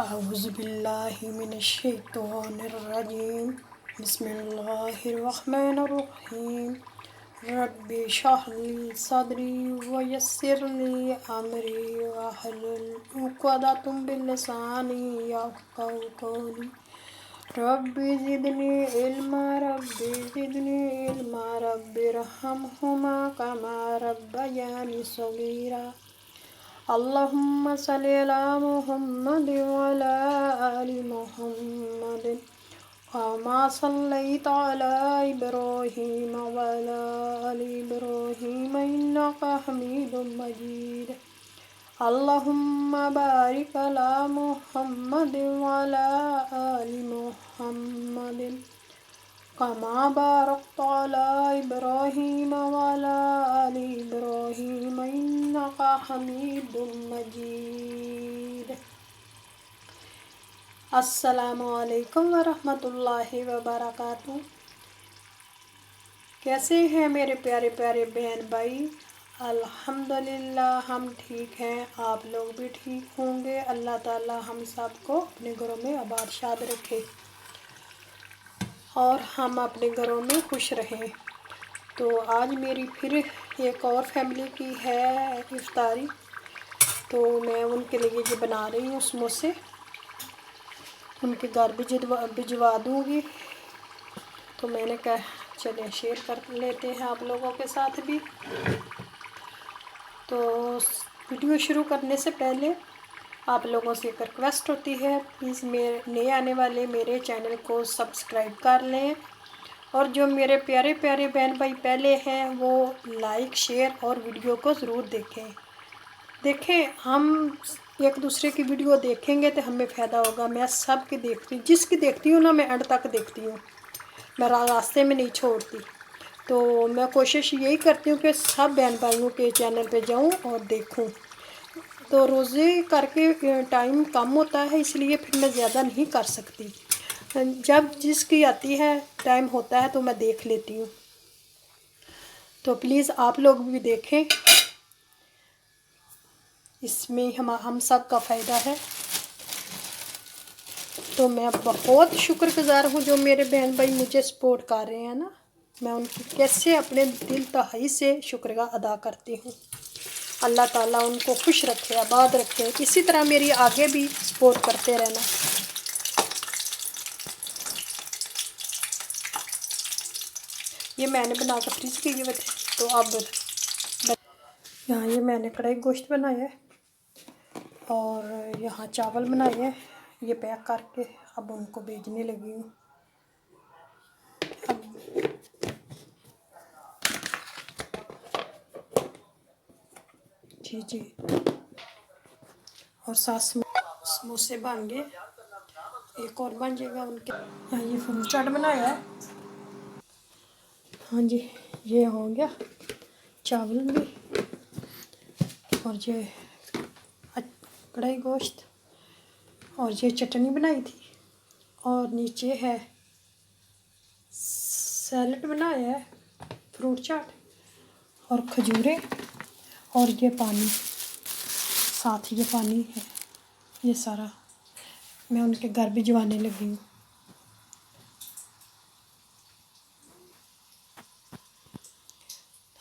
اعوذ باللہ من الشیطان الرجیم بسم اللہ الرحمن الرحیم رب اشرح لی صدری ویسر لی امری واحلل عقدۃ من لسانی یفقہوا قولی رب زدنی علما رب ارحمہما کما ربیانی صغیرا اللہم صلی علی محمد وعلی آل محمد کما صلیت علی ابراہیم وعلی آل ابراہیم انک حمید مجید اللہم بارک علی محمد وعلی آل محمد کما بارکت علی ابراہیم وعلی آل ابراہیم انک حمید مجید۔ السلام علیکم ورحمۃ اللہ وبرکاتہ۔ کیسے ہیں میرے پیارے پیارے بہن بھائی؟ الحمدللہ ہم ٹھیک ہیں، آپ لوگ بھی ٹھیک ہوں گے۔ اللہ تعالی ہم سب کو اپنے گھروں میں آباد شاد رکھے اور ہم اپنے گھروں میں خوش رہیں۔ تو آج میری پھر ایک اور فیملی کی ہے افطاری، تو میں ان کے لیے یہ بنا رہی ہوں سموسے، ان کے گھر بھجوا دوں گی۔ تو میں نے کہا چلیں شیئر کر لیتے ہیں آپ لوگوں کے ساتھ بھی۔ تو ویڈیو شروع کرنے سے پہلے آپ لوگوں سے ایک ریکویسٹ ہوتی ہے، پلیز نئے آنے والے میرے چینل کو سبسکرائب کر لیں، اور جو میرے پیارے پیارے بہن بھائی پہلے ہیں وہ لائک شیئر اور ویڈیو کو ضرور دیکھیں۔ ہم ایک دوسرے کی ویڈیو دیکھیں گے تو ہمیں فائدہ ہوگا۔ میں سب کی دیکھتی ہوں، جس کی دیکھتی ہوں نا میں اینڈ تک دیکھتی ہوں، میں راستے میں نہیں چھوڑتی۔ تو میں کوشش یہی کرتی ہوں کہ سب بہن بھائیوں کے چینل پہ جاؤں اور دیکھوں۔ تو روزے کر کے ٹائم کم ہوتا ہے، اس لیے پھر میں زیادہ نہیں کر سکتی۔ جب جس کی آتی ہے ٹائم ہوتا ہے تو میں دیکھ لیتی ہوں۔ تو پلیز آپ لوگ بھی دیکھیں، اس میں ہم سب کا فائدہ ہے۔ تو میں بہت شکر گزار ہوں جو میرے بہن بھائی مجھے سپورٹ کر رہے ہیں نا، میں ان کی کیسے اپنے دل تہائی سے شکریہ ادا کرتی ہوں۔ اللہ تعالیٰ ان کو خوش رکھے، آباد رکھے، اسی طرح میری آگے بھی سپورٹ کرتے رہنا۔ یہ میں نے بنا کر فریج کیے ہوئے تھے، تو اب یہاں یہ میں نے کڑھائی گوشت بنایا ہے اور یہاں چاول بنائے ہیں، یہ پیک کر کے اب ان کو بھیجنے لگی ہوں۔ جی اور ساتھ سموسے بن گئے، ایک اور بن جائے گا ان کے۔ یہاں یہ فروٹ چاٹ بنایا ہے، ہاں جی یہ ہو گیا چاول بھی، اور یہ کڑھائی گوشت، اور یہ چٹنی بنائی تھی، اور نیچے ہے سیلڈ بنایا ہے، فروٹ چاٹ اور کھجوریں، اور یہ پانی ساتھ، یہ پانی ہے، یہ سارا میں ان کے گھر بھجوانے لگی ہوں۔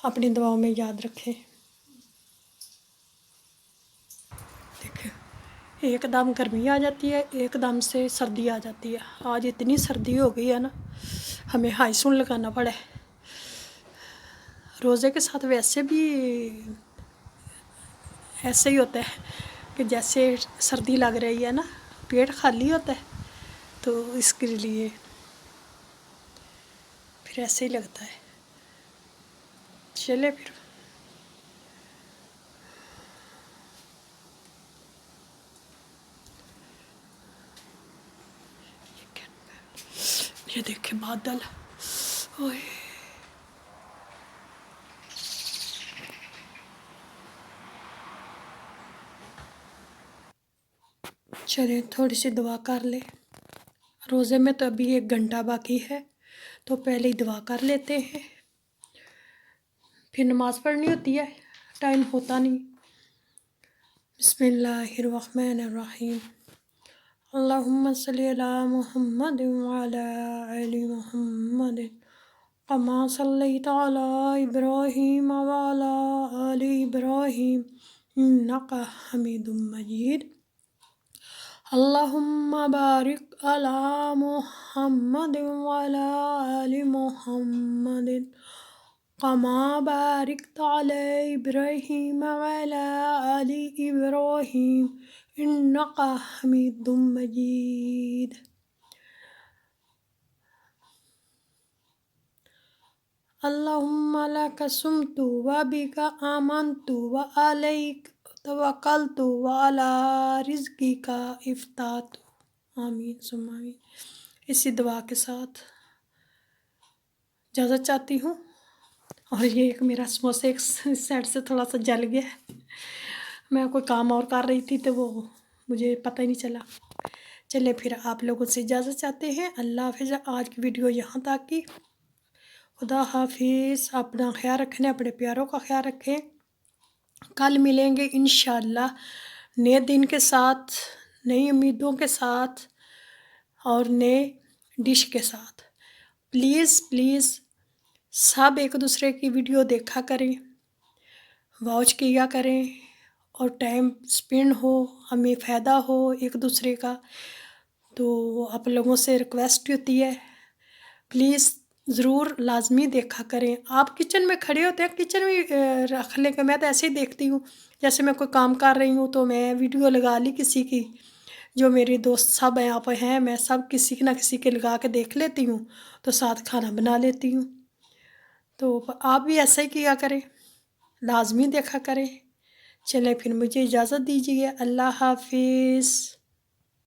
اپنی دعاؤں میں یاد رکھیں۔ دیکھیں ایک دم گرمی آ جاتی ہے، ایک دم سے سردی آ جاتی ہے۔ آج اتنی سردی ہو گئی ہے نا، ہمیں ہائی سون لگانا پڑا ہے۔ روزے کے ساتھ ویسے بھی ایسے ہی ہوتا ہے کہ جیسے سردی لگ رہی ہے نا، پیٹ خالی ہوتا ہے، تو اس کے لیے پھر ایسے ہی لگتا ہے۔ چلے پھر یہ دیکھیں بادل، اوئے چلیں تھوڑی سی دعا کر لیں۔ روزے میں تو ابھی 1 گھنٹہ باقی ہے، تو پہلے ہی دعا کر لیتے ہیں، پھر نماز پڑھنی ہوتی ہے، ٹائم ہوتا نہیں۔ بسم اللہ الرحمن الرحیم اللهم صل على محمد وعلى آل محمد كما صليت على إبراهيم وعلى آل إبراهيم إنك حميد مجيد. اللهم بارك على محمد وعلى آل محمد كما باركت على إبراهيم وعلى آل إبراهيم إنك حميد مجيد. اللهم لك صمت وبك آمنت وعليك توکلت وعلى رزقك افطرت. آمین ثم آمین. اسی دعا کے ساتھ اجازت چاہتی ہوں. اور یہ ایک میرا سموسے ایک سائڈ سے تھوڑا سا جل گیا. میں کوئی کام اور کر رہی تھی تو وہ مجھے پتہ ہی نہیں چلا. چلے پھر آپ لوگوں سے اجازت چاہتے ہیں. اللہ حافظ. آج کی ویڈیو یہاں تک کی. خدا حافظ. اپنا خیال رکھیں، اپنے پیاروں کا خیال رکھیں. کل ملیں گے انشاءاللہ نئے دن کے ساتھ، نئی امیدوں کے ساتھ اور نئے ڈش کے ساتھ. پلیز سب ایک دوسرے کی ویڈیو دیکھا کریں، واچ کیا کریں اور ٹائم سپینڈ ہو، ہمیں فائدہ ہو ایک دوسرے کا. تو آپ لوگوں سے ریکویسٹ ہوتی ہے پلیز ضرور لازمی دیکھا کریں. آپ کچن میں کھڑے ہوتے ہیں، کچن میں رکھ لیں. کہ میں تو ایسے ہی دیکھتی ہوں، جیسے میں کوئی کام کر رہی ہوں تو میں ویڈیو لگا لی کسی کی. جو میری دوست سب یہاں پہ ہیں، میں سب کسی نہ کسی کے لگا کے دیکھ لیتی ہوں تو ساتھ کھانا بنا لیتی ہوں. تو آپ بھی ایسا ہی کیا کریں، لازمی دیکھا کریں. چلیں پھر مجھے اجازت دیجیے. اللہ حافظ.